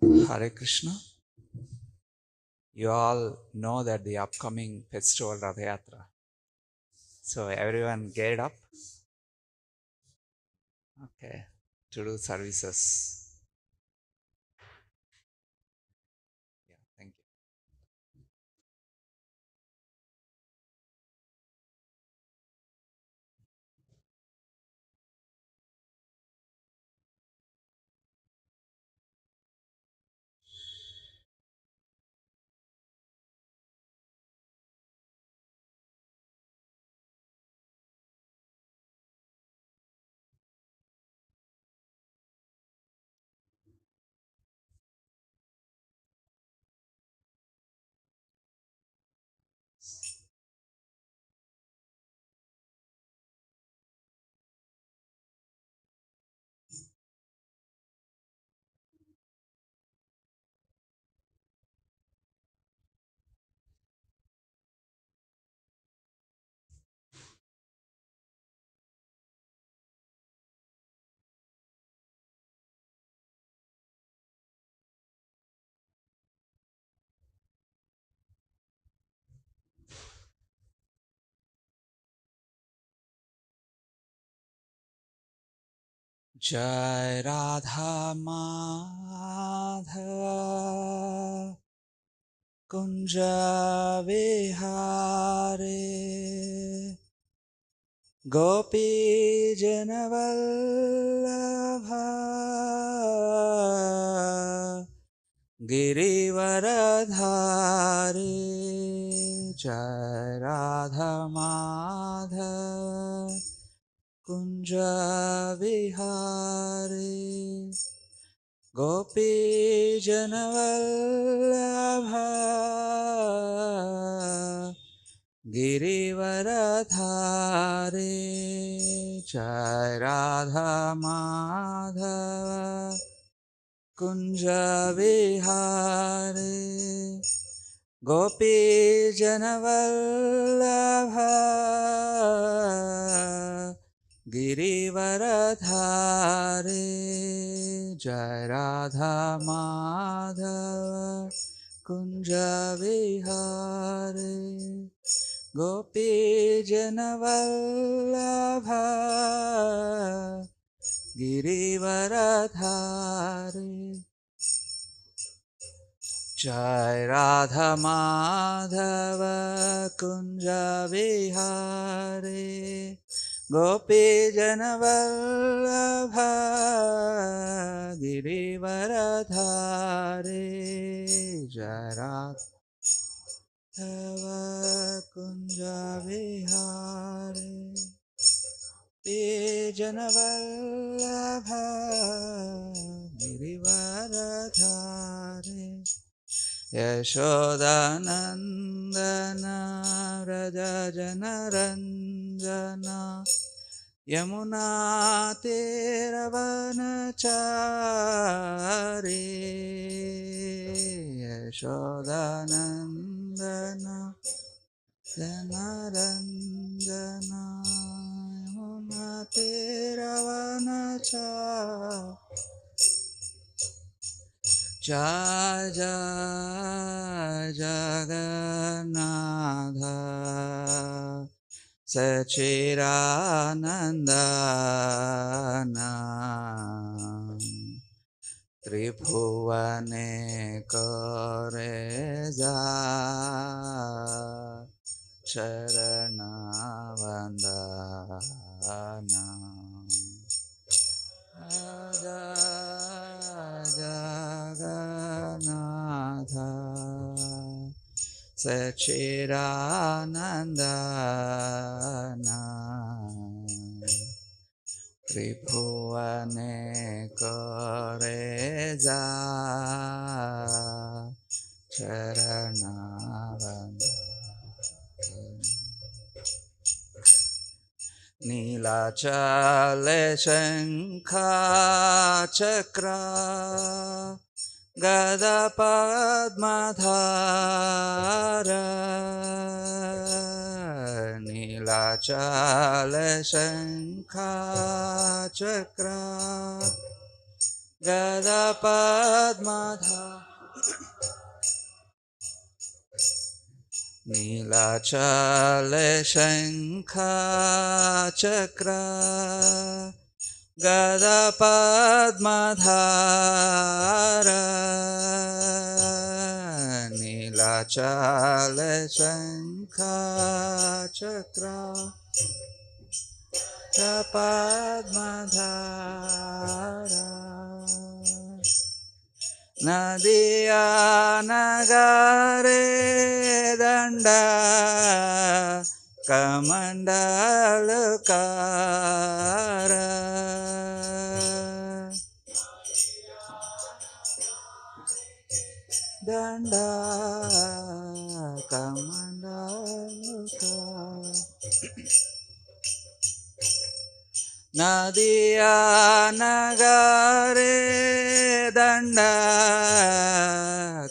Hare Krishna. You all know that the upcoming festival Rath Yatra. So everyone geared up, okay, to do services. Yeah, thank you. Jai Radha Madhava Kunja Vihare Gopi Janavallabha Girivaradhari Jai Radha Madhava Kunja Vihari Gopi Janavallabha Girivaradhari Jai Radha Madhava Kunja Vihari Gopi Janavallabha Girivaradhari Jai Radha Madhava Kunja Vihari Gopi Janavallabha Girivaradhari Jai Radha Madhava Kunja Vihari Gopi Janavallabha Girivaradhari Jai Radha Kunja Vihari Gopi Janavallabha Girivaradhari Yashodanandana Raja Janaranjana Yamuna Teravanachari Yashodanandana Janaranjana Yamuna Teravanachari Jai Jai Jagannatha Sachidanandana Tribhuvane Kareza Charanavandana Jagannatha Sachidanandana Tribhuvane Kareza Charanavandana Nilachale Shankha Chakra Gada Padmadhara Nilachale Shankha Chakra Gada Padmadha Nilachale Shankha Chakra Gada Padmadhara Nilachale Shankha Chakra Gada Padmadhara Nadiya Nagare Danda Kamandalakara Danda Kamandalakara Nadiya Nagare Danda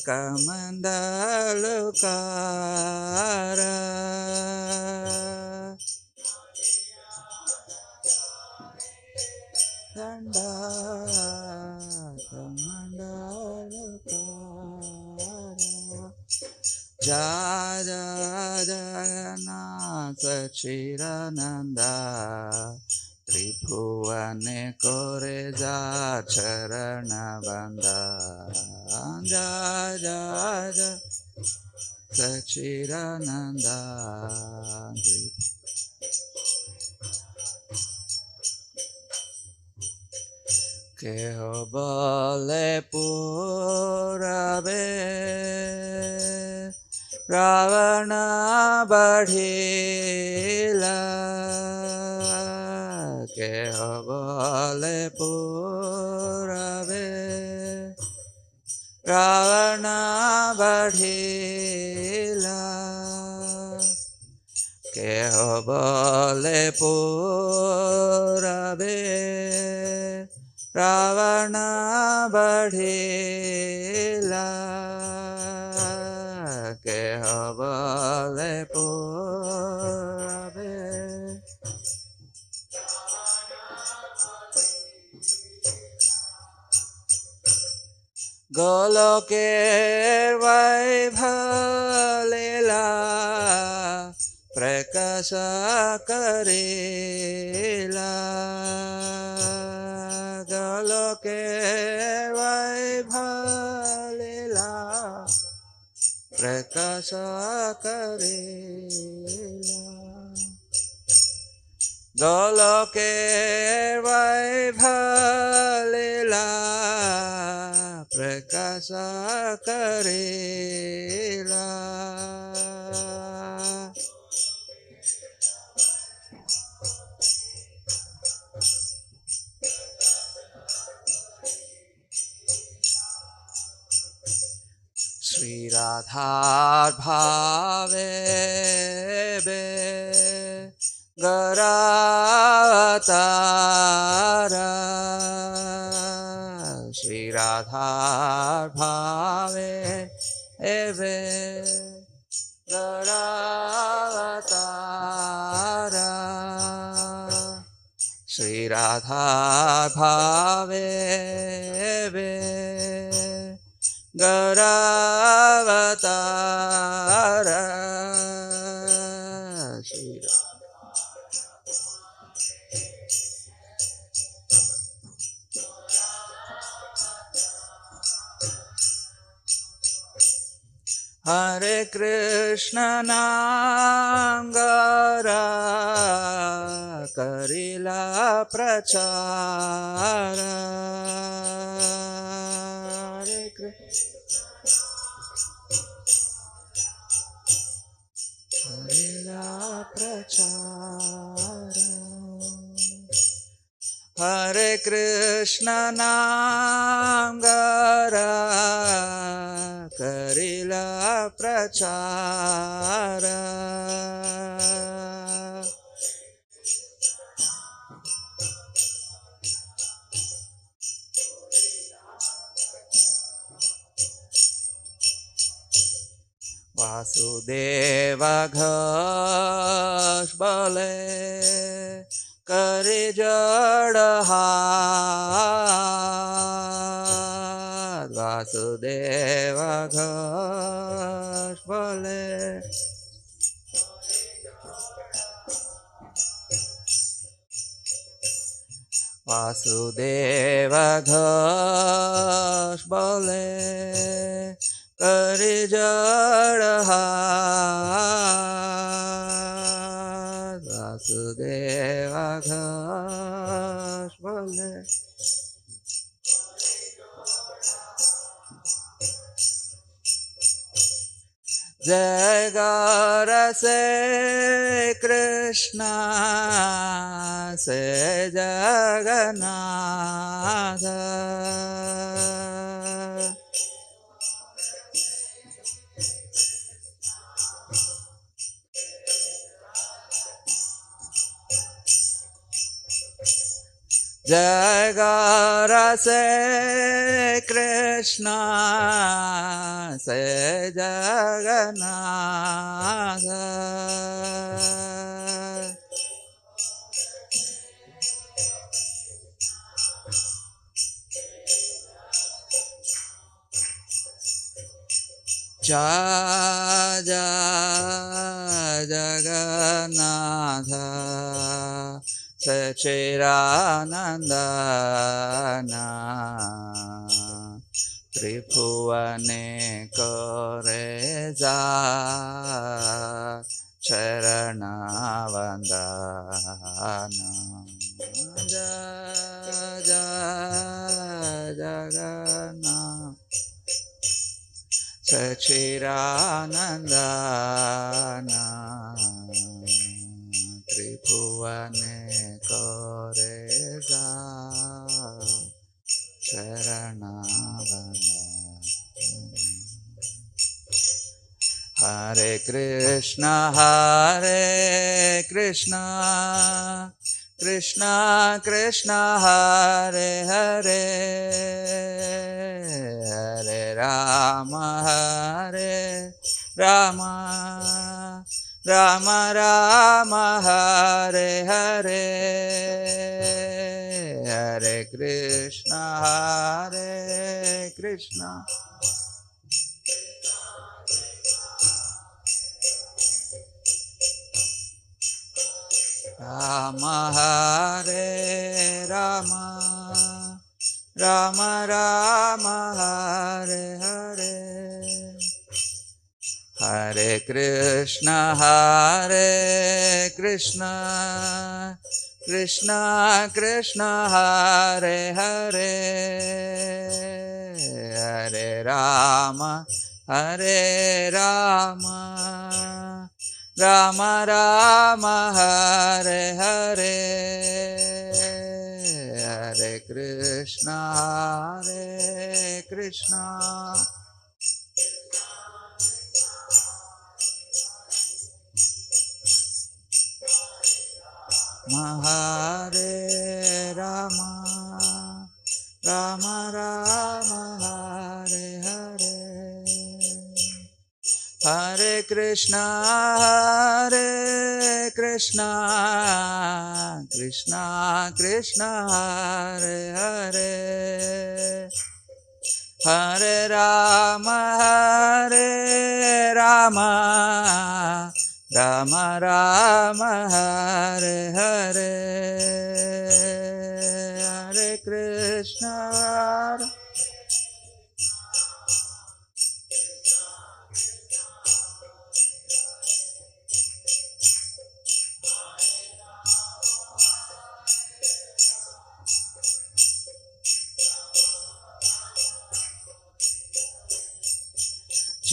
Kamandalakara Danda Kamandalakara Jaya Jagannath Chirananda Tribhuvane Koreza Charana Banda Jaya Jaya Sachirananda Keho Bale Purabe Ravana Badhila Keho Bale Purabe Ravana Badhila Keho Bale Purabe Ravana Badhila Keho Bale Purabe Goloker Vaibhav Prakasha Karela Goloker Vaibhav Prakasha Karela Goloker Vaibhav Prakasha Karela Sri Radha Bhave Garatara Sri Radha Bhave Garatara Sri Radha Bhave Garavatara Shri Hare Krishna Nangara Karila Prachara Hare Karila Prachara Hare Krishna Nangara Karila Prachara Vasudeva Ghosh Bale Kari Jadha Vasudev Ghosh बोले वासुदेव घोष बोले करि जड़ हाथ वासुदेव घोष बोले जय गौर से कृष्णा से जगन्नाथ जय गौर से कृष्णा से जगन्नाथ जय जय जगन्नाथ सच्चिदानंदना त्रिभुवने करे जा चरणवंदना जय जय जगन्नाथ सच्चिदानंदना त्रिभुवने करे जा चरणवंदना Hare Krishna Krishna Krishna Hare Hare Hare Rama Rama Rama Hare Hare Hare Krishna Rama Hare Rama Rama Rama Hare Hare Hare Krishna Krishna Krishna Hare Hare Hare Rama Rama Rama Hare Hare Hare Krishna Hare Rama Rama Rama Hare Hare Hare Krishna Krishna Krishna Hare Hare Hare Rama Rama Rama Hare Hare Hare Krishna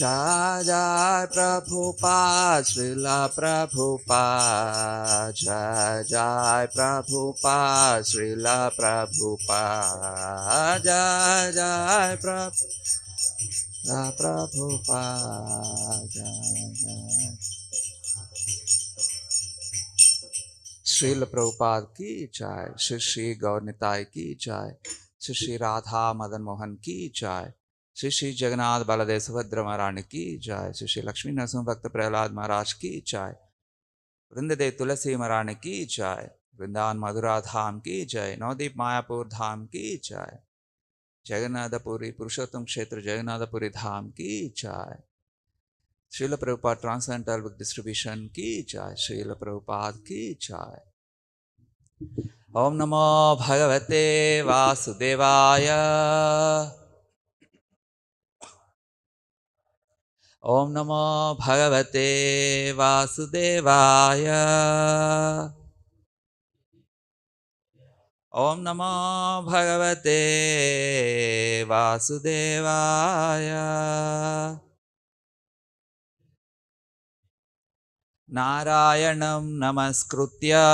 Jai Jai Prabhupada, Srila Prabhupada, Jai Jai Prabhupada, Srila Prabhupada, Jai Jai Prabhupada, Jai Jai Srila Prabhupada ki Jai, Shri Shri Gaur Nitai ki Jai, Shri Shri Radha Madan Mohan ki Jai, Shri Shri Jagannath Baladev Subhadra Maharani ki Jai, Shri Shri Lakshmi Narasimha Bhakta Prahlad Maharaj ki Jai, Vrindadev Tulasi Maharani ki Jai, Vrindavan Madhura Dham ki Jai, Navdeep Mayapur Dham ki Jai. Jagannathapuri, Purushottam Kshetra, Jagannathapuri Dham ki jai. Srila Prabhupada Transcendental Book Distribution ki jai. Srila Prabhupada ki jai. Om Namo Bhagavate Vasudevaya. Om Namo Bhagavate Vasudevaya. Om Namo Bhagavate Vasudevaya. Narayanam Namaskritya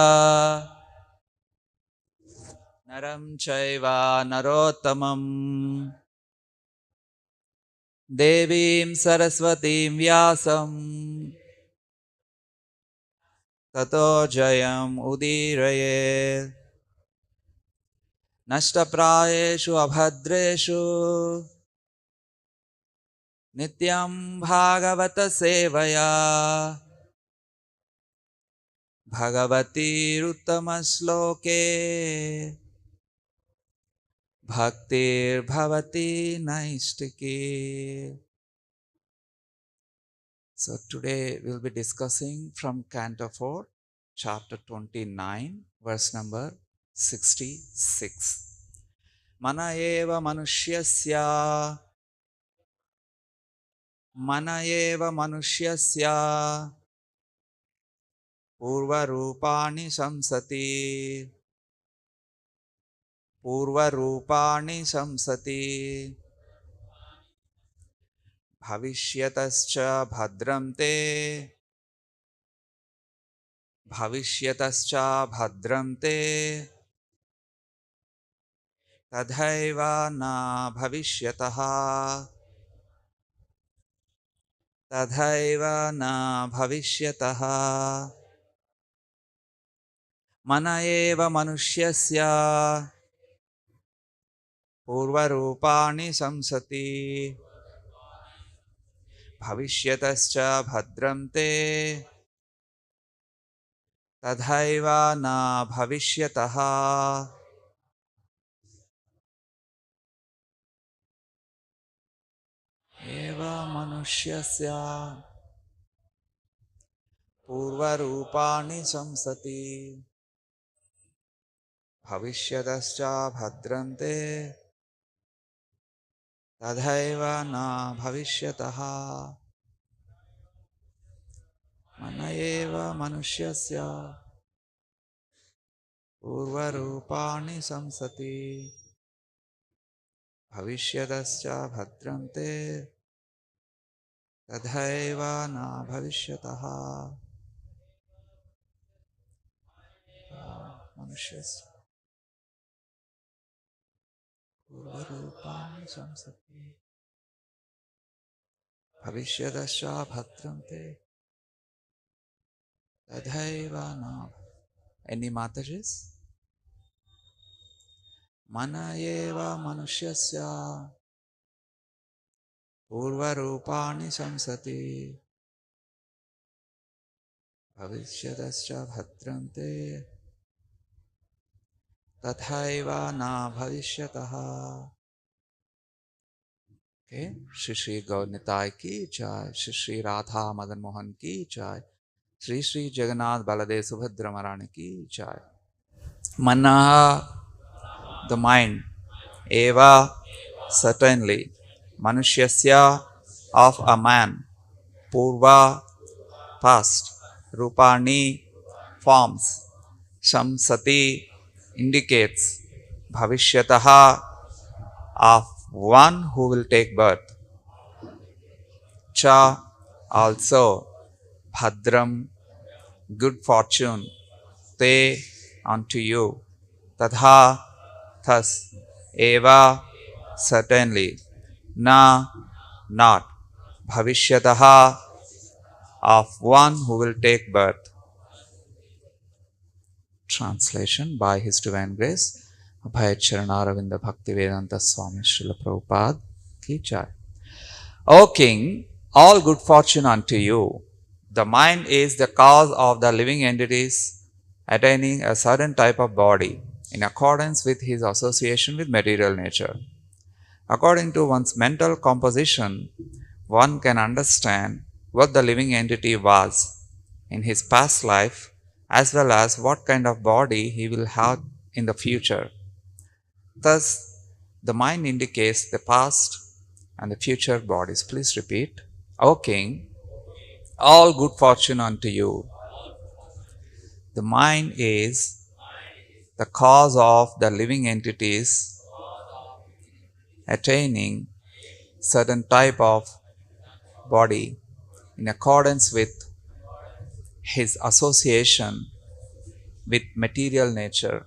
Naram Chaiva Narottamam Devim Saraswatim Vyasam Tato Jayam Udirayet Nashtaprayeshu Abhadreshu Nityam Bhagavata Sevaya Bhagavati Ruttamasloke Bhaktir Bhavati Naistiki. So today we'll be discussing from Canto 4, chapter 29, verse number 66. Mana eva manushyasya purva rupani samsati bhavishyatascha bhadram te tadhaiva na bhavishyataha mana eva manushyasya purvarupani samsati bhavishyatascha bhadram te tadhaiva na bhavishyataha. Eva manusyasya purvarupani samsati bhavishyatascha bhadram te tadhaiva na bhavishyataha. Mana eva manusyasya purvarupani samsati bhavishyatascha bhadram te tadhaiva na bhavishyataha. Manusyasya purvarupani samsati bhavishyatascha bhadram te tadhaiva na. Any Matajis? Mana eva manusyasya purvarupani samsati bhavishyatascha bhadram te tathaiva na bhavishyataha. Okay, Shri Shri Gaurnitai ki jai, Shri Shri Radha Madan Mohan ki jai, Shri Shri Jagannath Baladev Subhadra Marani ki jai. Manaha, the mind, eva, certainly, manusyasya, of a man, purva, past, rupani, forms, samsati, indicates, bhavishyataha, of one who will take birth, cha, also, bhadram, good fortune, te, unto you, tadha, thus, eva, certainly, na, not, bhavishyataha, of one who will take birth. Translation by His Divine Grace, Abhay Charanaravinda Bhaktivedanta Swami Srila Prabhupada ki jai. O King, all good fortune unto you. The mind is the cause of the living entities attaining a certain type of body in accordance with his association with material nature. According to one's mental composition, one can understand what the living entity was in his past life as well as what kind of body he will have in the future. Thus, the mind indicates the past and the future bodies. Please repeat. O King, all good fortune unto you. The mind is the cause of the living entities attaining certain type of body in accordance with his association with material nature.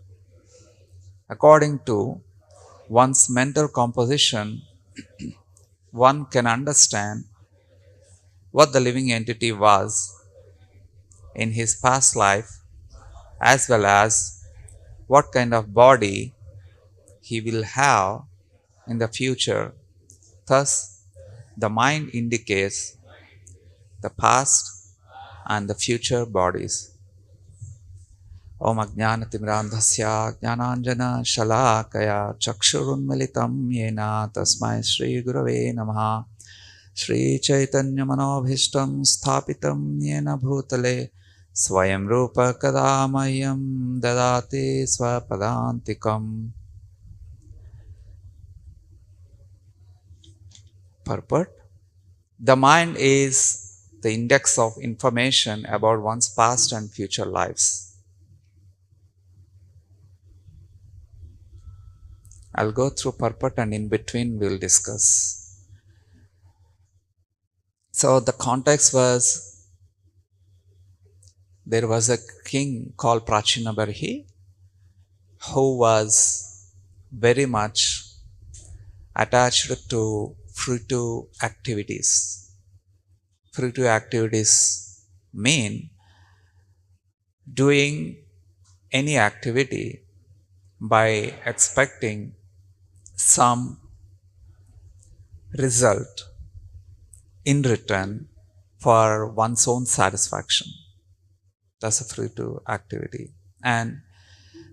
According to one's mental composition, one can understand what the living entity was in his past life as well as what kind of body he will have in the future. Thus, the mind indicates the past and the future bodies. Om Ajnanatimrandhasya Jnananjana Shalakaya Chakshurunmilitam Yena Tasmai Shri Gurave Namaha Shri Chaitanya Manobhishtam Sthapitam Yena Bhutale Swayam Rupa Kadamayam Dadati Swapadantikam. Purport. The mind is the index of information about one's past and future lives. I'll go through purport and in between we'll discuss. So the context was, there was a king called Prachinabarhi who was very much attached to fruitive activities. Fruitive activities mean doing any activity by expecting some result in return for one's own satisfaction. That's a fruitive activity. And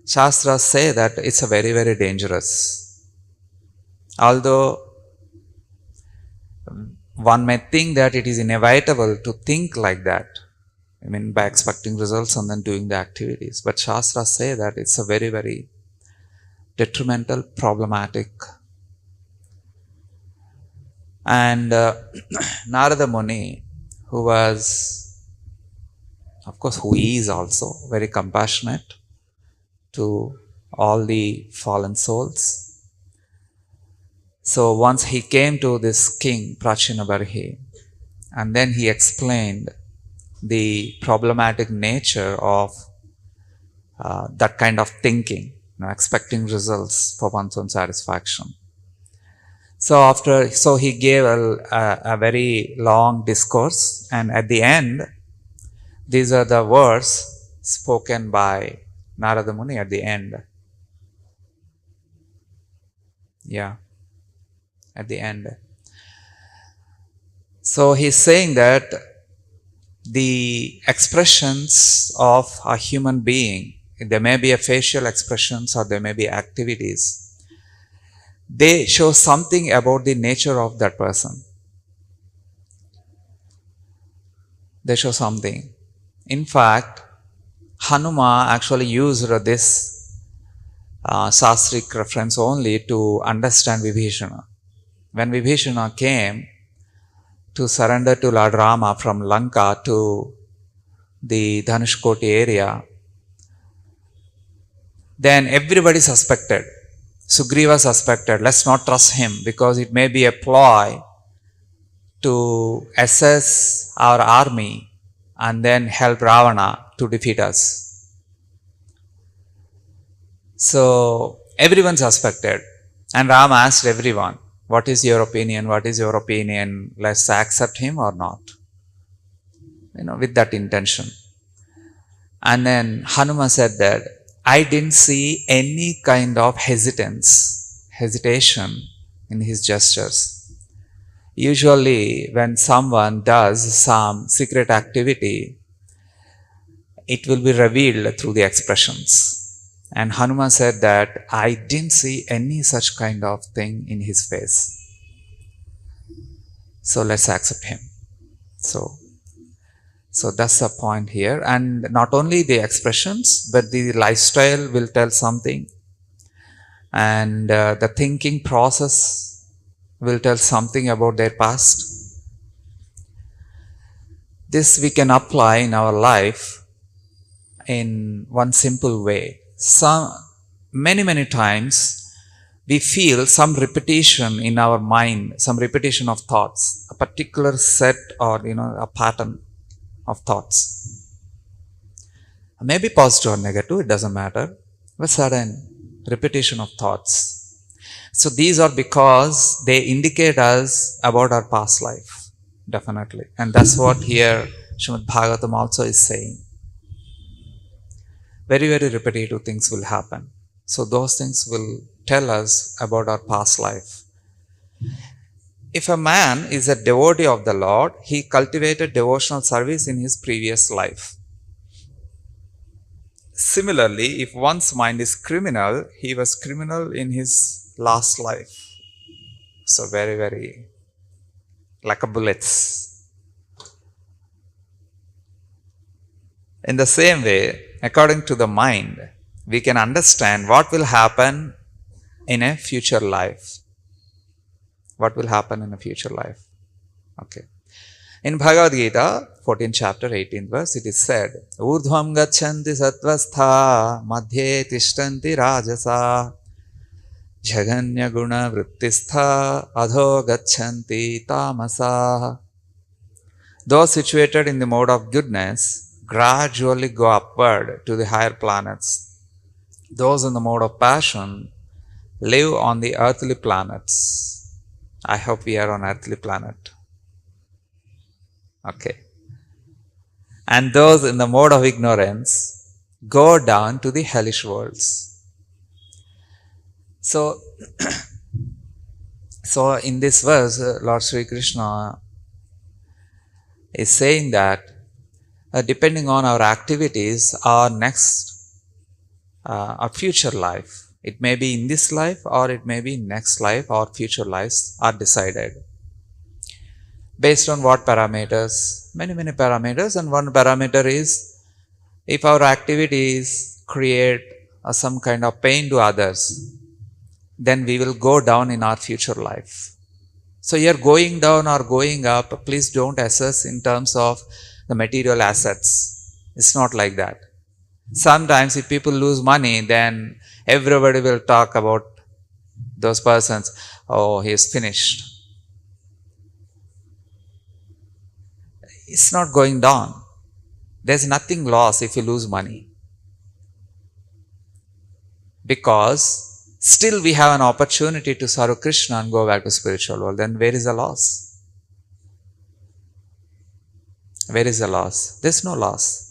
Shastras say that it's a very, very dangerous. Although one may think that it is inevitable to think like that, I mean by expecting results and then doing the activities. But Shastras say that it's a very, very detrimental, problematic. And Narada Muni, who was, of course, who is also very compassionate to all the fallen souls. So once he came to this king, Prachinabarhi, and then he explained the problematic nature of that kind of thinking, expecting results for one's own satisfaction. So he gave a very long discourse, and at the end, these are the words spoken by Narada Muni at the end. Yeah, at the end. So he's saying that the expressions of a human being, there may be a facial expressions or there may be activities, they show something about the nature of that person. They show something. In fact, Hanuma actually used this Sastric reference only to understand Vibhishana. When Vibhishana came to surrender to Lord Rama from Lanka to the Dhanushkoti area, then everybody suspected. Sugriva suspected, let's not trust him because it may be a ploy to assess our army and then help Ravana to defeat us. So everyone suspected, and Rama asked everyone, what is your opinion? What is your opinion? Let's accept him or not? With that intention. And then Hanuma said that, I didn't see any kind of hesitation in his gestures. Usually when someone does some secret activity, it will be revealed through the expressions. And Hanuman said that I didn't see any such kind of thing in his face. So let's accept him. So that's the point here. And not only the expressions, but the lifestyle will tell something. And the thinking process will tell something about their past. This we can apply in our life in one simple way. Many times we feel some repetition in our mind, some repetition of thoughts, a particular set or a pattern of thoughts. Maybe positive or negative, it doesn't matter, but sudden repetition of thoughts. So these are because they indicate us about our past life, definitely. And that's what here Srimad Bhagavatam also is saying. Very repetitive things will happen. So those things will tell us about our past life. If a man is a devotee of the Lord, he cultivated devotional service in his previous life. Similarly, if one's mind is criminal, he was criminal in his last life. So very like a bullets. In the same way, according to the mind, we can understand what will happen in a future life. What will happen in a future life? Okay. In Bhagavad Gita, 14th chapter, 18th verse, it is said, Urdhvam gachanti sattvastha, madhye tishtanti rajasa, jaganya guna vrittistha, adho gachanti tamasa. Those situated in the mode of goodness gradually go upward to the higher planets. Those in the mode of passion live on the earthly planets. I hope we are on earthly planet. Okay. And those in the mode of ignorance go down to the hellish worlds. So in this verse, Lord Sri Krishna is saying that depending on our activities, our future life, it may be in this life or it may be in next life, or future lives are decided. Based on what parameters? Many parameters, and one parameter is if our activities create some kind of pain to others, then we will go down in our future life. So here going down or going up, please don't assess in terms of the material assets. It's not like that. Sometimes if people lose money, then everybody will talk about those persons. Oh, he is finished. It's not going down. There's nothing lost if you lose money. Because still we have an opportunity to serve Krishna and go back to spiritual world. Then where is the loss? Where is the loss? There's no loss.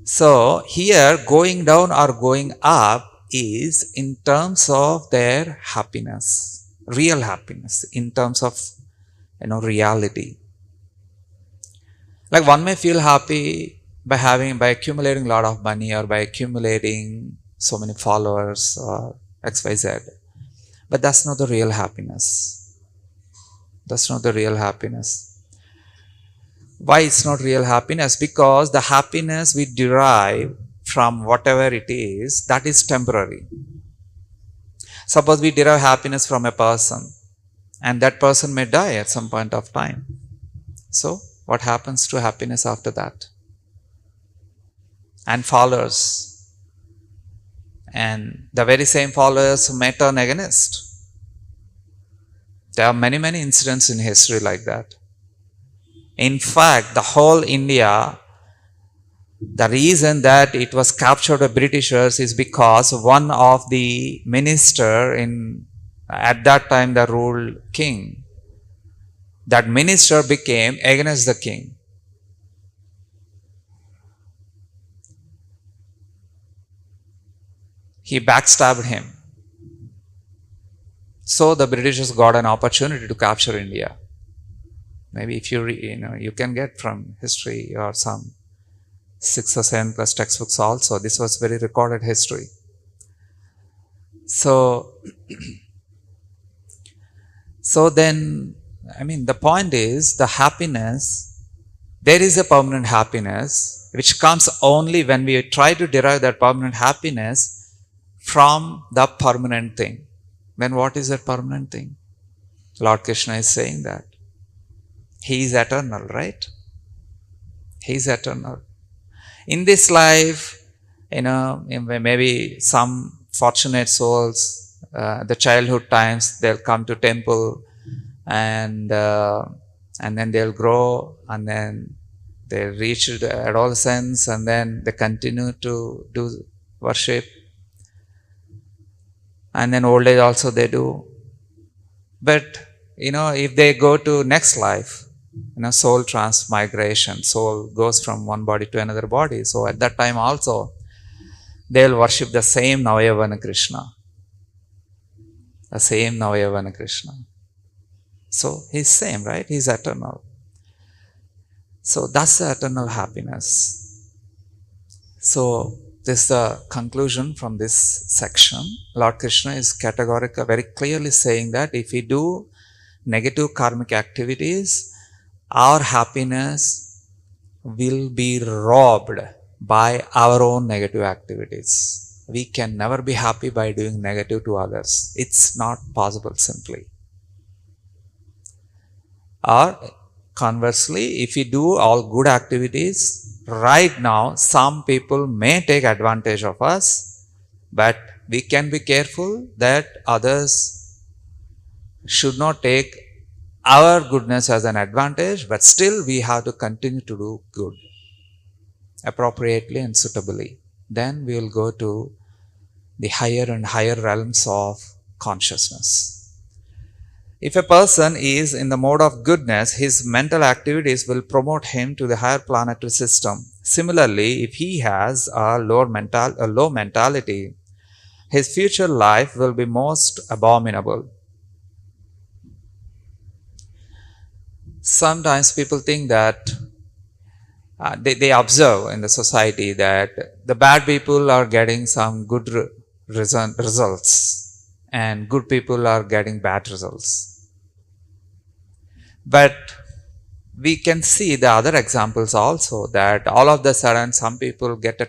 So here going down or going up is in terms of their happiness, real happiness, in terms of reality. Like one may feel happy by accumulating a lot of money or by accumulating so many followers or XYZ. But that's not the real happiness. That's not the real happiness. Why it's not real happiness? Because the happiness we derive from whatever it is, that is temporary. Suppose we derive happiness from a person, and that person may die at some point of time. So what happens to happiness after that? And followers. And the very same followers may turn against. There are many incidents in history like that. In fact, the whole India, the reason that it was captured by Britishers is because one of the minister at that time the ruled king, that minister became against the king. He backstabbed him. So the Britishers got an opportunity to capture India. Maybe if you can get from history or some 6 or 7 plus textbooks also. This was very recorded history. So then, the point is the happiness, there is a permanent happiness which comes only when we try to derive that permanent happiness from the permanent thing. Then what is that permanent thing? Lord Krishna is saying that He is eternal, right? He is eternal. In this life, maybe some fortunate souls, the childhood times, they'll come to temple and then they'll grow, and then they reach the adolescence, and then they continue to do worship, and then old age also they do. But if they go to next life, soul transmigration, soul goes from one body to another body. So at that time also, they'll worship the same Navayavana Krishna. The same Navayavana Krishna. So He's same, right? He's eternal. So that's the eternal happiness. So this is the conclusion from this section. Lord Krishna is categorical, very clearly saying that if we do negative karmic activities, our happiness will be robbed by our own negative activities. We can never be happy by doing negative to others. It's not possible simply. Or conversely, if we do all good activities, right now some people may take advantage of us, but we can be careful that others should not take our goodness as an advantage, but still we have to continue to do good appropriately and suitably. Then we will go to the higher and higher realms of consciousness. If a person is in the mode of goodness, his mental activities will promote him to the higher planetary system. Similarly, if he has a low mentality, his future life will be most abominable. Sometimes people think that they observe in the society that the bad people are getting some good results and good people are getting bad results. But we can see the other examples also, that all of a sudden some people get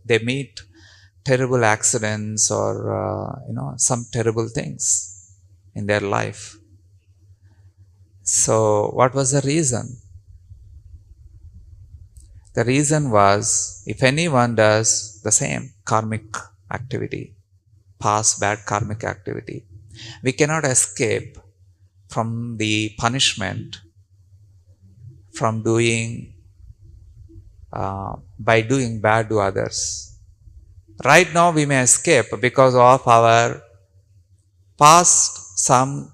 they meet terrible accidents or some terrible things in their life. So what was the reason? The reason was, if anyone does the same karmic activity, past bad karmic activity, we cannot escape from the punishment from doing by doing bad to others. Right now we may escape because of our past, some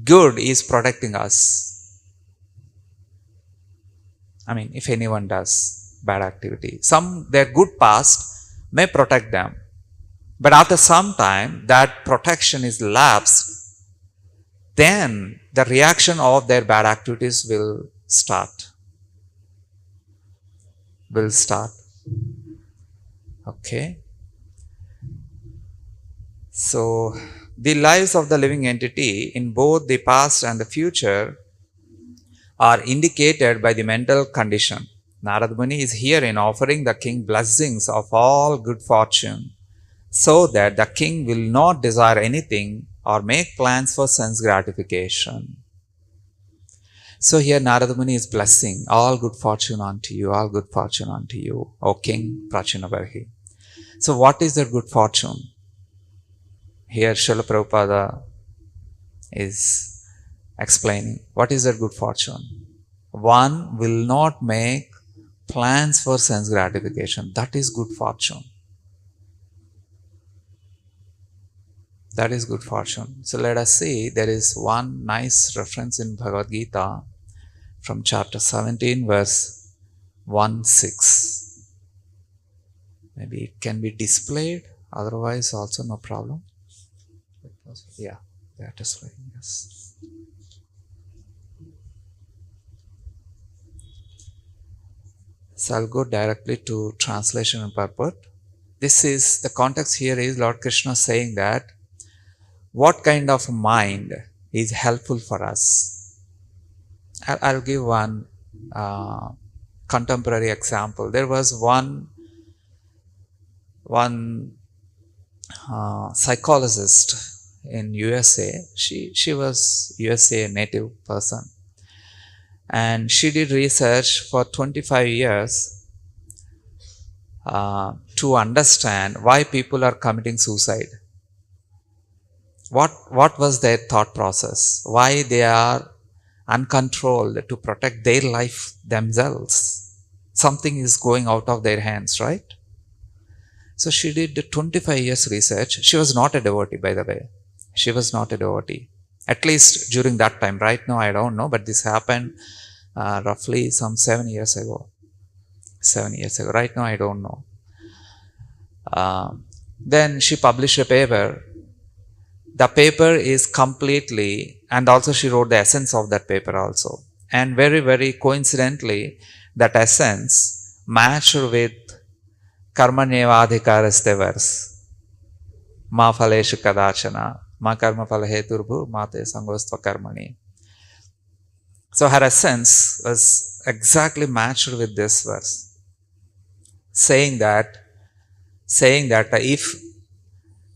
good is protecting us. If anyone does bad activity, their good past may protect them. But after some time, that protection is lapsed, then the reaction of their bad activities will start. Okay. So, the lives of the living entity in both the past and the future are indicated by the mental condition. Narad Muni is herein offering the king blessings of all good fortune, so that the king will not desire anything or make plans for sense gratification. So here Narad Muni is blessing all good fortune unto you, all good fortune unto you, O King Prachinavarhi. So what is the good fortune? Here Srila Prabhupada is explaining what is that good fortune. One will not make plans for sense gratification. That is good fortune. That is good fortune. So let us see, there is one nice reference in Bhagavad Gita from chapter 17, verse 1-6. Maybe it can be displayed, otherwise also no problem. Yeah, they are displaying, yes. So I'll go directly to translation and purport. This is, the context here is Lord Krishna saying that what kind of mind is helpful for us. I'll give one contemporary example. There was one psychologist in USA. She was USA native person, and she did research for 25 years to understand why people are committing suicide. What was their thought process? Why they are uncontrolled to protect their life themselves? Something is going out of their hands, right? So she did 25 years research. She was not a devotee, by the way. She was not a devotee. At least during that time. Right now, I don't know, but this happened roughly some 7 years ago. 7 years ago. Right now, I don't know. Then she published a paper. The paper is completely, and also she wrote the essence of that paper also. And very, very coincidentally, that essence matched with Karmanyevadhikaraste verse. Ma phaleshu kadachana, ma karma phala heturbu, ma te sangostva karmani. So her essence was exactly matched with this verse, saying that if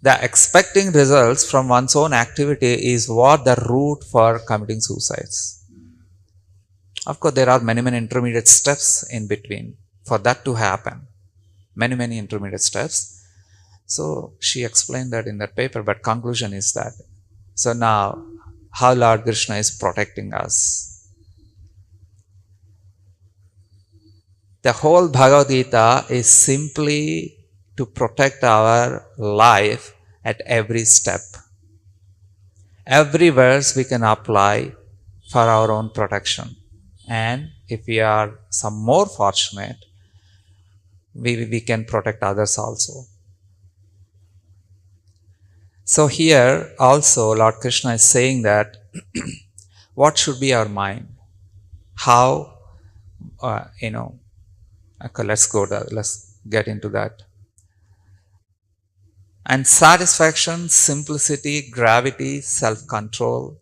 the expecting results from one's own activity is what the root for committing suicides. Of course, there are many intermediate steps in between for that to happen. Many intermediate steps. So she explained that in that paper, but conclusion is that. So now, how Lord Krishna is protecting us. The whole Bhagavad Gita is simply to protect our life at every step. Every verse we can apply for our own protection. And if we are some more fortunate, we can protect others also. So here also Lord Krishna is saying that what should be our mind? How, okay, let's get into that. And satisfaction, simplicity, gravity, self-control,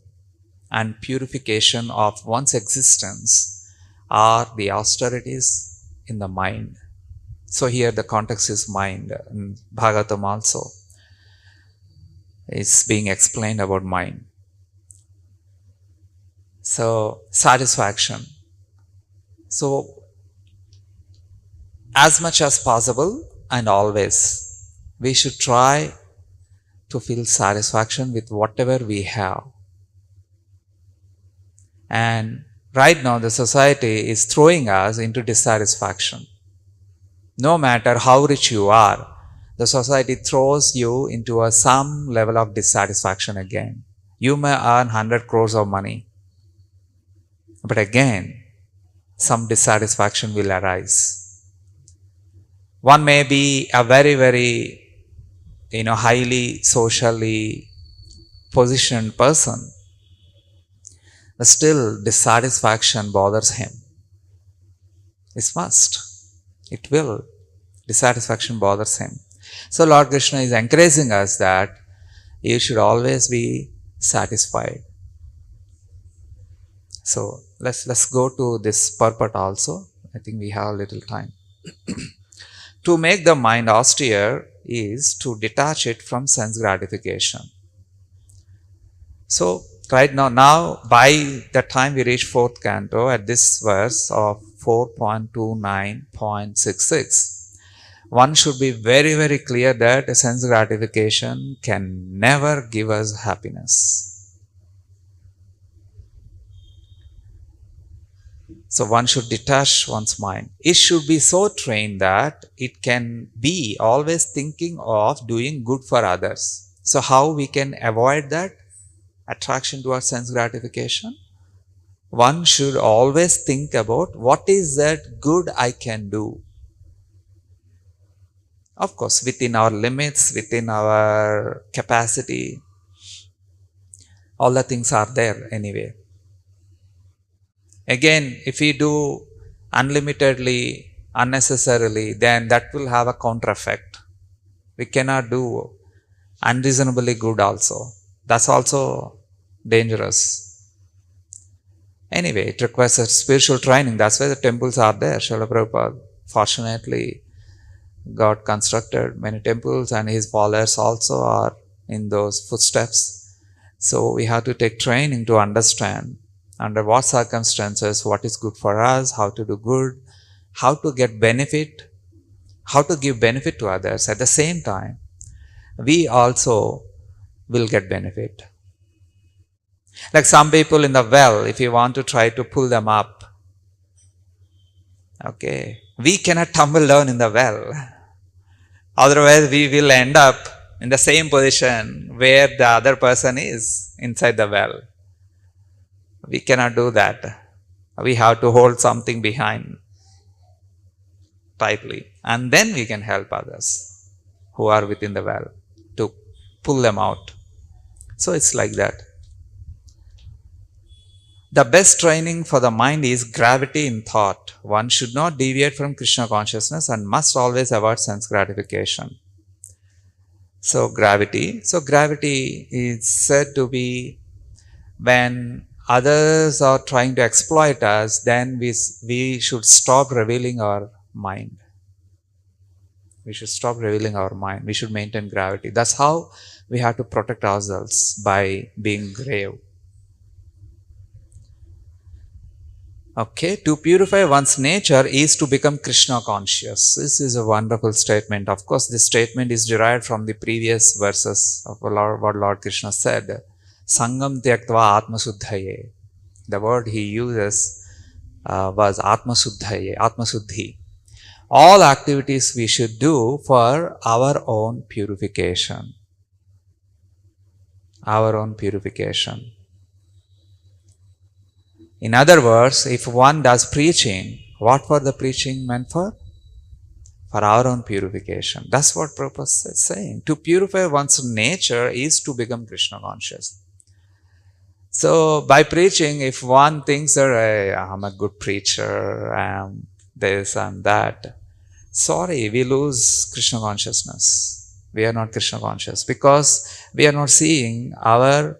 and purification of one's existence are the austerities in the mind. So here the context is mind. In Bhagavatam also is being explained about mind. So satisfaction. So as much as possible and always, we should try to feel satisfaction with whatever we have. And right now the society is throwing us into dissatisfaction. No matter how rich you are, the society throws you into some level of dissatisfaction again. You may earn 100 crores of money, but again, some dissatisfaction will arise. One may be a very, highly socially positioned person, but still dissatisfaction bothers him. It must. It will. Dissatisfaction bothers him. So Lord Krishna is encouraging us that you should always be satisfied. So let's go to this purport also. I think we have a little time. To make the mind austere is to detach it from sense gratification. So right now by the time we reach 4th canto at this verse of 4.29.66, one should be very clear that sense gratification can never give us happiness. So one should detach one's mind. It should be so trained that it can be always thinking of doing good for others. So how we can avoid that attraction towards sense gratification? One should always think about what is that good I can do. Of course, within our limits, within our capacity, all the things are there anyway. Again, if we do unlimitedly unnecessarily, then that will have a counter effect. We cannot do unreasonably good also. That's also dangerous. Anyway, it requires a spiritual training. That's why the temples are there. Srila Prabhupada fortunately got constructed many temples, and his followers also are in those footsteps. So we have to take training to understand under what circumstances, what is good for us, how to do good, how to get benefit, how to give benefit to others. At the same time, we also will get benefit. Like some people in the well, if you want to try to pull them up, okay, we cannot tumble down in the well. Otherwise, we will end up in the same position where the other person is inside the well. We cannot do that. We have to hold something behind tightly, and then we can help others who are within the well to pull them out. So it's like that. The best training for the mind is gravity in thought. One should not deviate from Krishna consciousness and must always avoid sense gratification. So gravity is said to be when others are trying to exploit us, then we should stop revealing our mind. We should stop revealing our mind. We should maintain gravity. That's how we have to protect ourselves, by being grave. Okay, to purify one's nature is to become Krishna conscious. This is a wonderful statement. Of course, this statement is derived from the previous verses of what Lord Krishna said. Sangam tyaktva atmasuddhaye. The word he uses was atmasuddhi. All activities we should do for our own purification. Our own purification. In other words, if one does preaching, what for the preaching meant for? For our own purification. That's what Prabhupada is saying. To purify one's nature is to become Krishna conscious. So by preaching, if one thinks that I'm a good preacher, I'm this and that, sorry, we lose Krishna consciousness. We are not Krishna conscious because we are not seeing our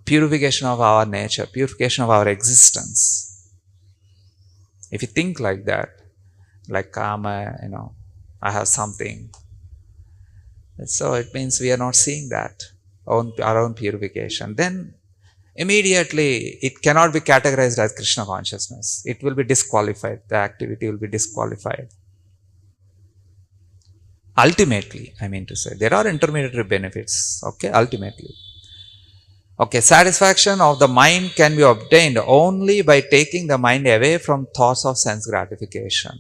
purification of our nature, purification of our existence. If you think like that, like I have something, so it means we are not seeing that, our own purification. Then immediately it cannot be categorized as Krishna consciousness. It will be disqualified. The activity will be disqualified. Ultimately, I mean to say, there are intermediary benefits, okay, ultimately. Okay, satisfaction of the mind can be obtained only by taking the mind away from thoughts of sense gratification.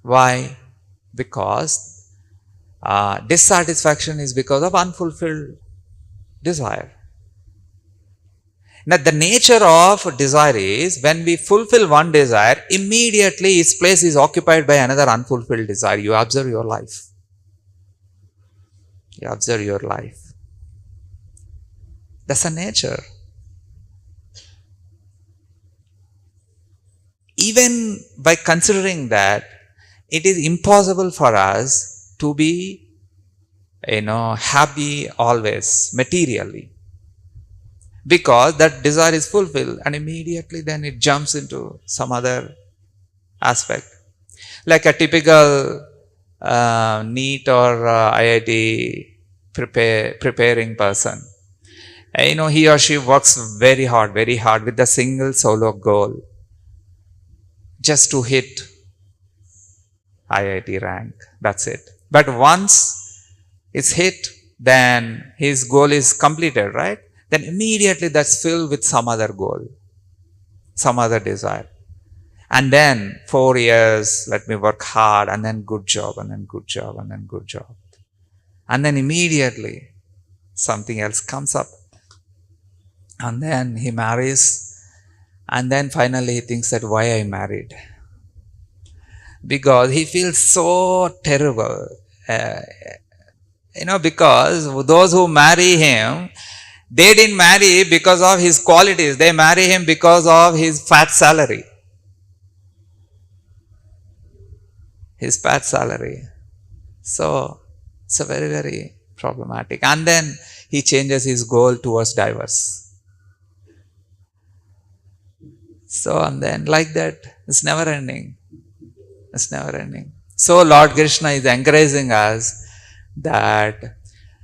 Why? Because dissatisfaction is because of unfulfilled desire. Now, the nature of desire is when we fulfill one desire, immediately its place is occupied by another unfulfilled desire. You observe your life. You observe your life. That's a nature. Even by considering that, it is impossible for us to be, happy always, materially. Because that desire is fulfilled and immediately then it jumps into some other aspect. Like a typical NEET or IIT preparing person. He or she works very hard with the single solo goal. Just to hit IIT rank. That's it. But once it's hit, then his goal is completed, right? Then immediately that's filled with some other goal, some other desire. And then 4 years, let me work hard, and then good job, and then good job, and then good job. And then immediately something else comes up. And then he marries, and then finally he thinks that why I married? Because he feels so terrible. Because those who marry him, they didn't marry because of his qualities. They marry him because of his fat salary. his pat salary. So it's a very, very problematic. And then he changes his goal towards divorce. So, and then like that, it's never ending. It's never ending. So Lord Krishna is encouraging us that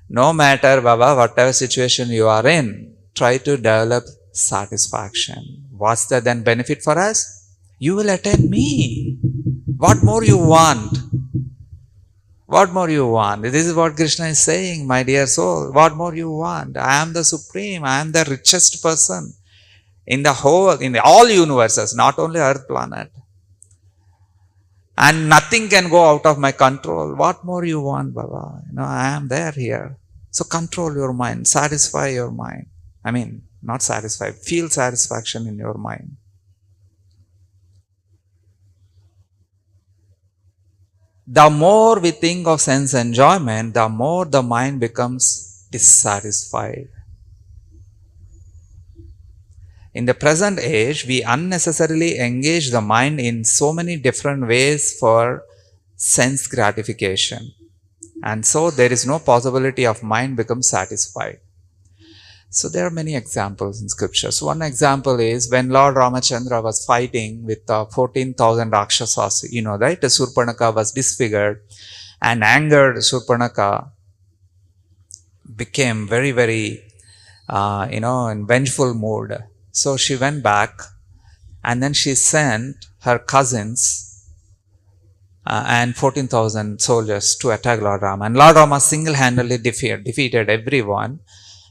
no matter, Baba, whatever situation you are in, try to develop satisfaction. What's the then benefit for us? You will attain me. What more you want? What more you want? This is what Krishna is saying, my dear soul. What more you want? I am the supreme. I am the richest person in the whole, in all universes, not only Earth planet. And nothing can go out of my control. What more you want, Baba? I am there here. So control your mind, satisfy your mind. I mean, not satisfy, feel satisfaction in your mind. The more we think of sense enjoyment, the more the mind becomes dissatisfied. In the present age, we unnecessarily engage the mind in so many different ways for sense gratification. And so there is no possibility of mind become satisfied. So there are many examples in scriptures. One example is when Lord Ramachandra was fighting with 14,000 Rakshasas, right? Surpanaka was disfigured, and angered Surpanaka became very, very, in vengeful mood. So she went back, and then she sent her cousins and 14,000 soldiers to attack Lord Rama. And Lord Rama single-handedly defeated everyone.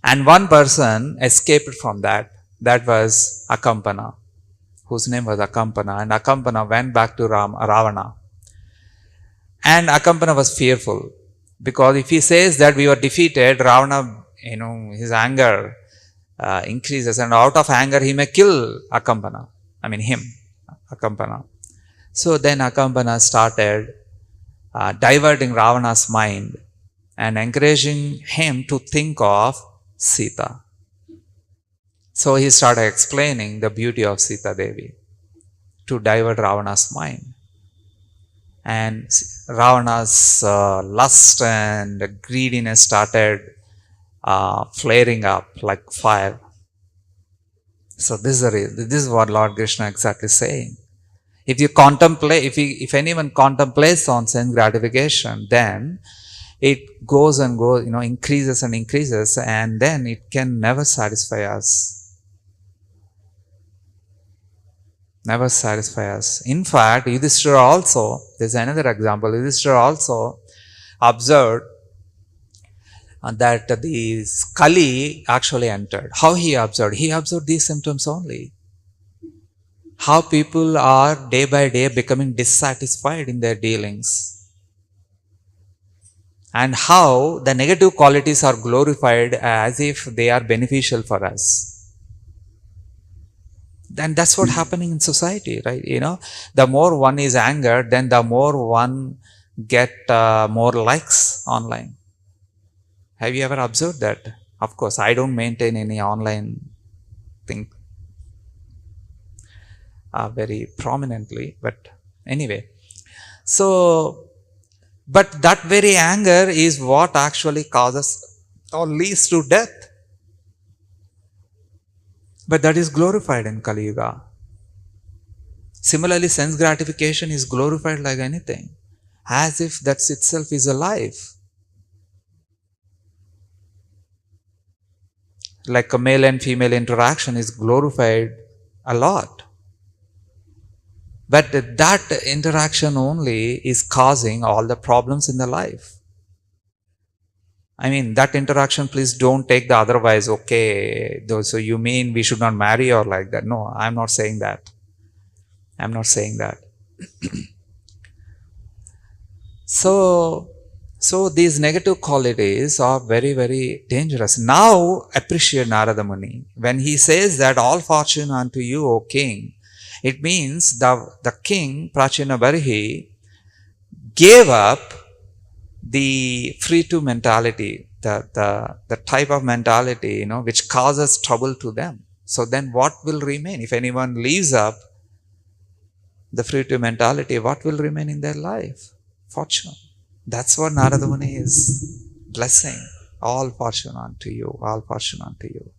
And one person escaped from that. That was Akampana, whose name was Akampana. And Akampana went back to Ravana. And Akampana was fearful, because if he says that we were defeated, Ravana, his anger increases, and out of anger he may kill Akampana. I mean him, Akampana. So then Akampana started diverting Ravana's mind and encouraging him to think of Sita. So he started explaining the beauty of Sita Devi to divert Ravana's mind. And Ravana's lust and greediness started flaring up like fire. So this is what Lord Krishna exactly saying. If you contemplate, if anyone contemplates on sense gratification, then it goes and goes, increases and increases, and then it can never satisfy us. Never satisfy us. In fact, Yudhishthira also, there's another example, Yudhishthira also observed that the Kali actually entered. How he observed? He observed these symptoms only. How people are day by day becoming dissatisfied in their dealings. And how the negative qualities are glorified as if they are beneficial for us. Then that's what's happening in society, right? The more one is angered, then the more one get more likes online. Have you ever observed that? Of course, I don't maintain any online thing very prominently, but anyway. So, but that very anger is what actually causes or leads to death. But that is glorified in Kali Yuga. Similarly, sense gratification is glorified like anything, as if that itself is alive. Like a male and female interaction is glorified a lot. But that interaction only is causing all the problems in the life. I mean, that interaction, please don't take the otherwise, okay, so you mean we should not marry or like that. No, I'm not saying that. I'm not saying that. So these negative qualities are very, very dangerous. Now appreciate Narada Muni. When he says that all fortune unto you, O king, it means the king, Prachina Barihi, gave up the free-to mentality, the type of mentality, which causes trouble to them. So then what will remain? If anyone leaves up the free-to mentality, what will remain in their life? Fortune. That's what Narada Muni is blessing. All fortune unto you, all fortune unto you.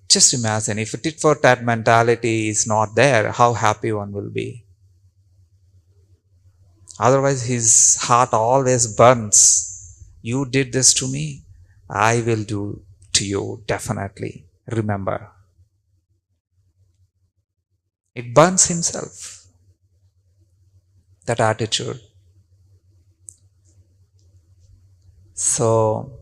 Just imagine if a tit for tat mentality is not there, how happy one will be. Otherwise, his heart always burns. You did this to me, I will do to you definitely. Remember, it burns himself, that attitude. So,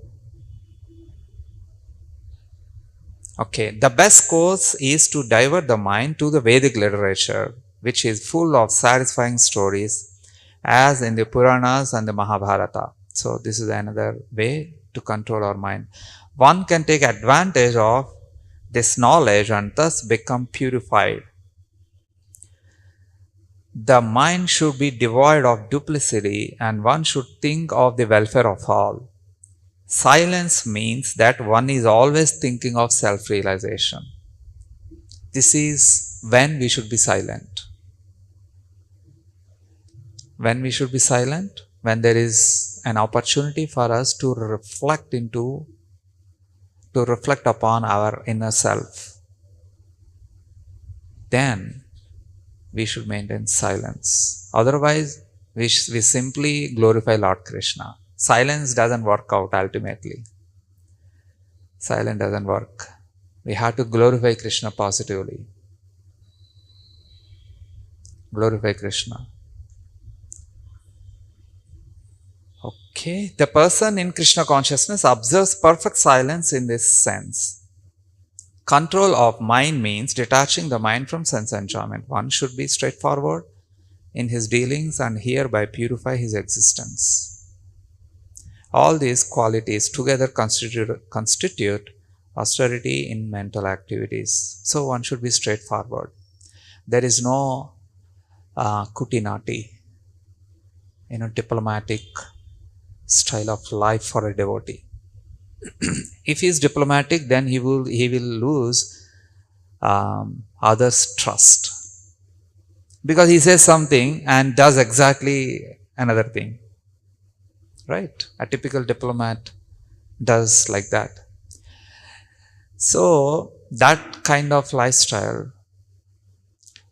okay, the best course is to divert the mind to the Vedic literature, which is full of satisfying stories, as in the Puranas and the Mahabharata. So, this is another way to control our mind. One can take advantage of this knowledge and thus become purified. The mind should be devoid of duplicity and one should think of the welfare of all. Silence means that one is always thinking of self-realization. This is when we should be silent. When we should be silent? When there is an opportunity for us to reflect upon our inner self. Then we should maintain silence. Otherwise, we simply glorify Lord Krishna. Silence doesn't work out ultimately. Silence doesn't work. We have to glorify Krishna positively. Glorify Krishna. Okay, the person in Krishna consciousness observes perfect silence in this sense. Control of mind means detaching the mind from sense enjoyment. One should be straightforward in his dealings and hereby purify his existence. All these qualities together constitute austerity in mental activities. So one should be straightforward. There is no kutinati, diplomatic style of life for a devotee. If he is diplomatic, then he will lose others' trust, because he says something and does exactly another thing. Right? A typical diplomat does like that. So that kind of lifestyle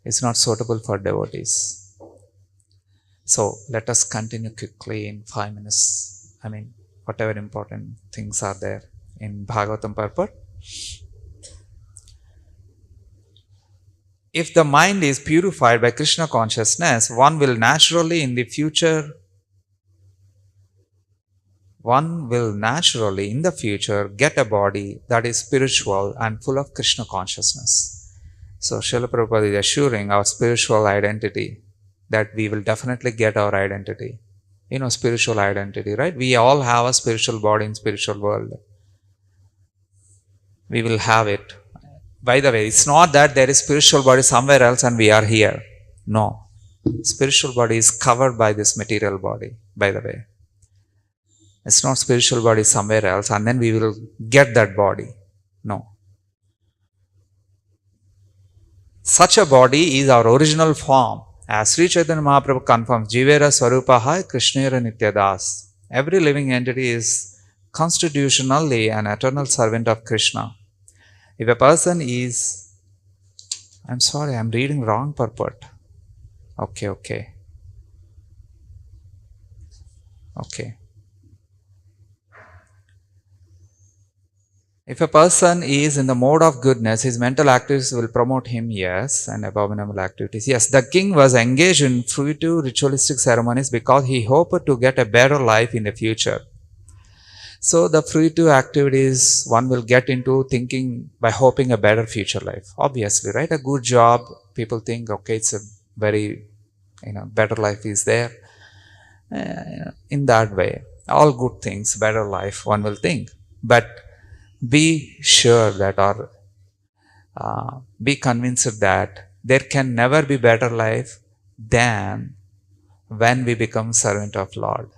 is not suitable for devotees. So let us continue quickly in 5 minutes. Whatever important things are there in Bhagavatam purport. If the mind is purified by Krishna consciousness, one will naturally in the future get a body that is spiritual and full of Krishna consciousness. So Srila Prabhupada is assuring our spiritual identity, that we will definitely get our identity. Spiritual identity, right? We all have a spiritual body in spiritual world. We will have it. By the way, it's not that there is spiritual body somewhere else and we are here. No. Spiritual body is covered by this material body, by the way. It's not spiritual body somewhere else and then we will get that body. No. Such a body is our original form. As Sri Chaitanya Mahaprabhu confirms, Jivera Swarupaha Krishnera Nityadas. Every living entity is constitutionally an eternal servant of Krishna. If a person is... I'm sorry, I'm reading wrong purport. Okay. If a person is in the mode of goodness, his mental activities will promote him, yes, and abominable activities. Yes, the king was engaged in fruitive ritualistic ceremonies because he hoped to get a better life in the future. So the fruitive activities one will get into thinking by hoping a better future life. Obviously, right? A good job, people think, okay, it's a very, better life is there. In that way, all good things, better life, one will think. But be sure that be convinced that there can never be better life than when we become servant of Lord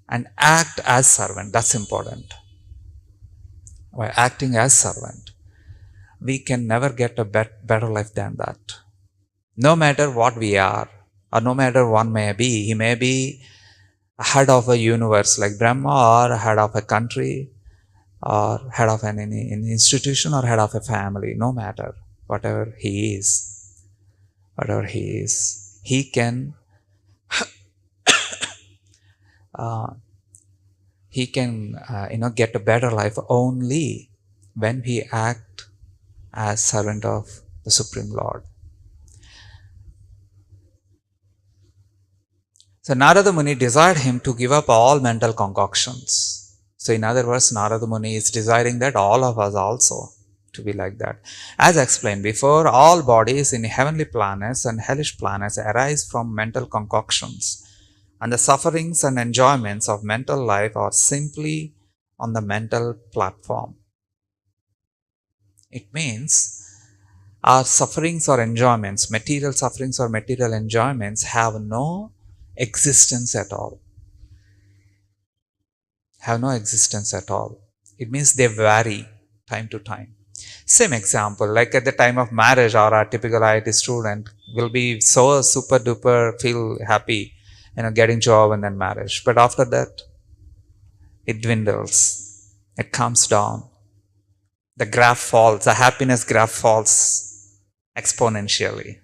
and act as servant. That's important. By acting as servant, we can never get a better life than that. No matter what we are, or no matter one may be, he may be head of a universe like Brahma, or head of a country, or head of an institution, or head of a family. No matter whatever he is, he can uh, get a better life only when we act as servant of the Supreme Lord. So Narada Muni desired him to give up all mental concoctions. So in other words, Narada Muni is desiring that all of us also to be like that. As explained before, all bodies in heavenly planets and hellish planets arise from mental concoctions, and the sufferings and enjoyments of mental life are simply on the mental platform. It means our sufferings or enjoyments, material sufferings or material enjoyments, have no existence at all. It means they vary time to time. Same example, like at the time of marriage, or a typical IIT student will be so super duper feel happy, getting job and then marriage. But after that, it dwindles. It comes down. The graph falls. The happiness graph falls exponentially.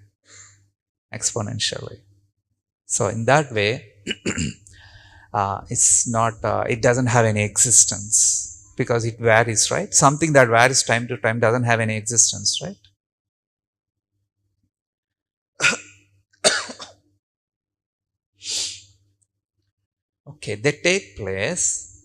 So in that way, it's not. It doesn't have any existence because it varies, right? Something that varies time to time doesn't have any existence, right? Okay, they take place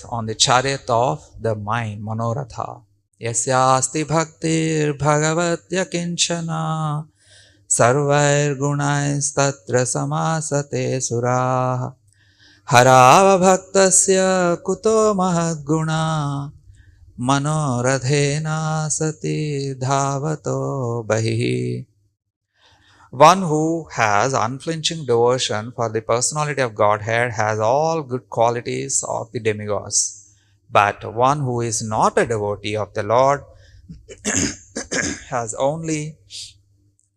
on the chariot of the mind, Manoratha. Yasyasti bhaktir bhagavatya kinchana sarvair gunais tatra samasate suraha harava bhaktasya kuto mahadguna manoradhena sati dhavato bahihi. One who has unflinching devotion for the personality of Godhead has all good qualities of the demigods. But one who is not a devotee of the Lord has only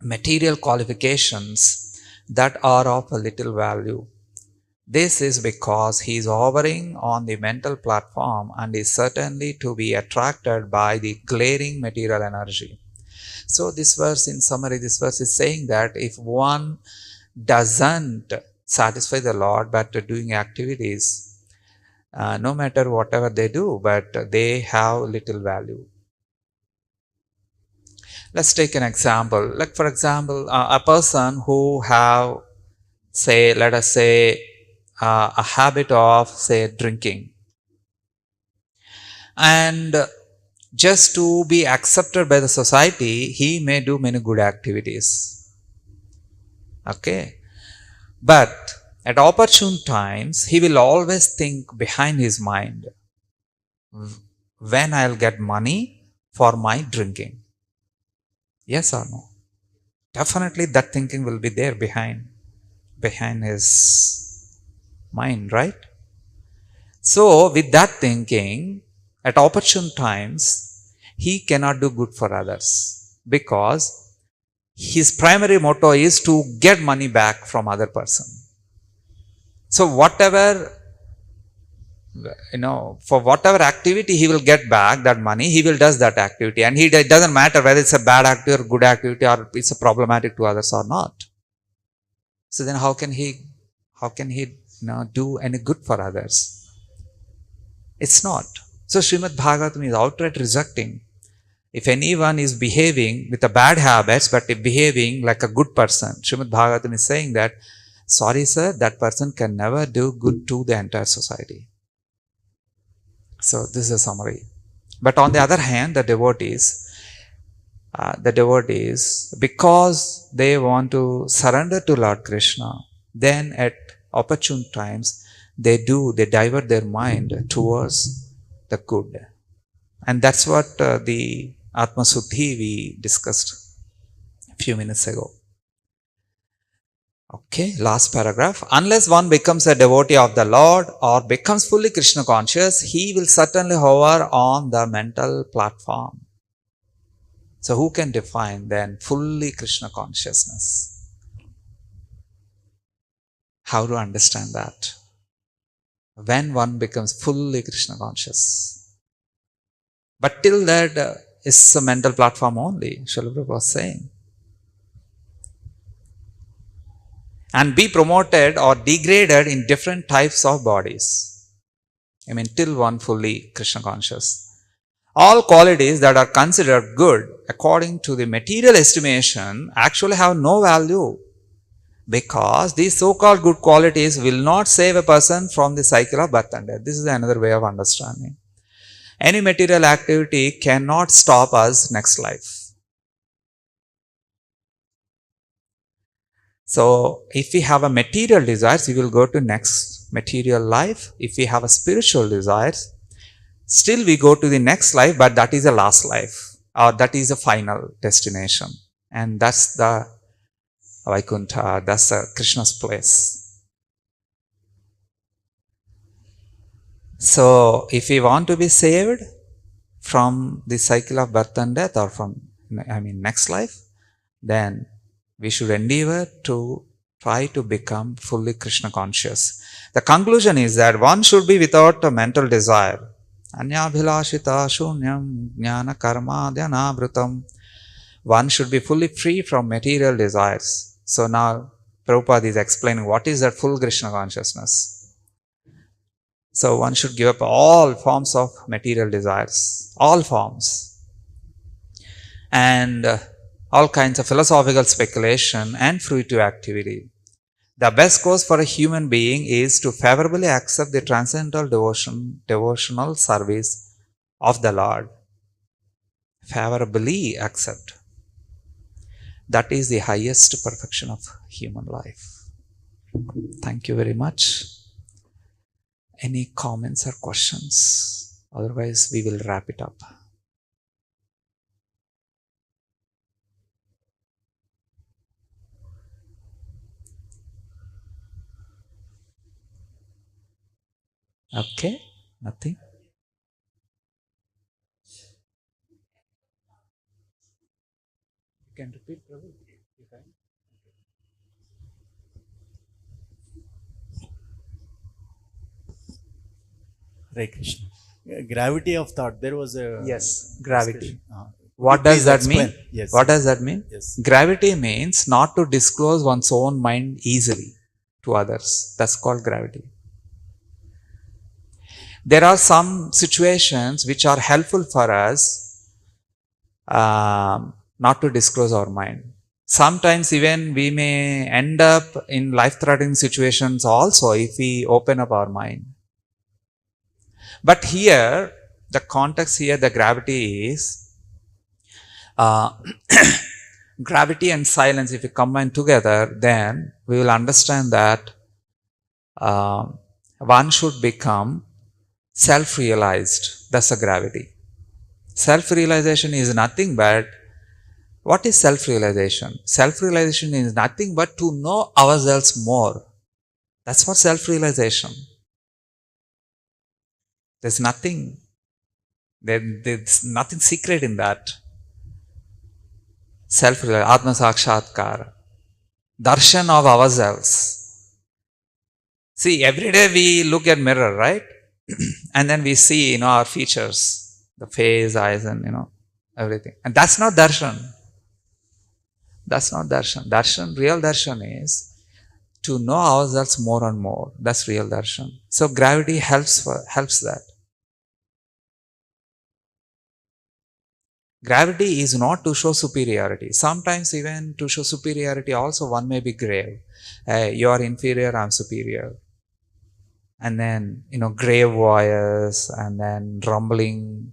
material qualifications that are of a little value. This is because he is hovering on the mental platform and is certainly to be attracted by the glaring material energy. So this verse, in summary, this verse is saying that if one doesn't satisfy the Lord but doing activities, no matter whatever they do, but they have little value. Let's take an example. Like for example, a person who have, say, let us say, a habit of, say, drinking. And just to be accepted by the society, he may do many good activities. Okay. But at opportune times, he will always think behind his mind, when I'll get money for my drinking. Yes or no? Definitely that thinking will be there behind his mind, right? So with that thinking, at opportune times, he cannot do good for others because his primary motto is to get money back from other person. So whatever, for whatever activity he will get back that money, he will does that activity, and it doesn't matter whether it's a bad activity or good activity or it's a problematic to others or not. So then how can he do any good for others? It's not. So Srimad Bhagavatam is outright rejecting. If anyone is behaving with a bad habits but behaving like a good person, Srimad Bhagavatam is saying that, sorry sir, that person can never do good to the entire society. So this is a summary. But on the other hand, the devotees, because they want to surrender to Lord Krishna, then at opportune times, they divert their mind towards the good. And that's what the Atma Suddhi we discussed a few minutes ago. Okay, last paragraph. Unless one becomes a devotee of the Lord or becomes fully Krishna conscious, he will certainly hover on the mental platform. So who can define then fully Krishna consciousness? How to understand that? When one becomes fully Krishna conscious. But till that is a mental platform only, Srila Prabhupada was saying. And be promoted or degraded in different types of bodies. I mean, till one fully Krishna conscious. All qualities that are considered good according to the material estimation actually have no value, because these so-called good qualities will not save a person from the cycle of birth and death. This is another way of understanding. Any material activity cannot stop us next life. So, if we have a material desires, we will go to next material life. If we have a spiritual desires, still we go to the next life, but that is the last life, or that is the final destination. And that's the Vaikuntha, that's Krishna's place. So, if we want to be saved from the cycle of birth and death, or from, next life, then we should endeavor to try to become fully Krishna conscious. The conclusion is that one should be without a mental desire. Anyabhilashita shunyam jnana karma dhyanavrutam. One should be fully free from material desires. So now Prabhupada is explaining what is that full Krishna consciousness. So one should give up all forms of material desires, all forms, and all kinds of philosophical speculation and fruitive activity. The best course for a human being is to favorably accept the transcendental devotional service of the Lord. Favorably accept. That is the highest perfection of human life. Thank you very much. Any comments or questions? Otherwise, we will wrap it up. Okay, nothing. You can repeat, Prabhu. Hare Krishna. Gravity of thought. There was a Gravity. What does that mean? Yes. What does that mean? Yes. Gravity means not to disclose one's own mind easily to others. That's called gravity. There are some situations which are helpful for us not to disclose our mind. Sometimes even we may end up in life-threatening situations also if we open up our mind. But here, the context here, the gravity is gravity and silence. If you combine together, then we will understand that one should become self-realized. That's a gravity. Self-realization is nothing but, what is self-realization? Self-realization is nothing but to know ourselves more. That's what self-realization. There's nothing secret in that. Self-realization, Atma Sakshatkar, darshan of ourselves. See, every day we look at mirror, right? And then we see, our features, the face, eyes, and, everything. And that's not darshan. That's not darshan. Darshan, real darshan is to know ourselves more and more. That's real darshan. So gravity helps that. Gravity is not to show superiority. Sometimes even to show superiority also one may be grave. You are inferior, I am superior. And then, grave voice, and then rumbling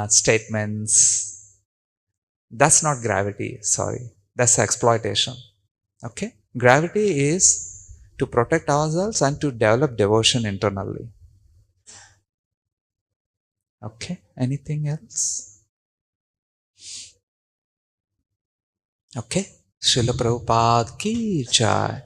statements. That's not gravity, sorry. That's exploitation. Okay? Gravity is to protect ourselves and to develop devotion internally. Okay? Anything else? Okay? Srila Prabhupada ki jai.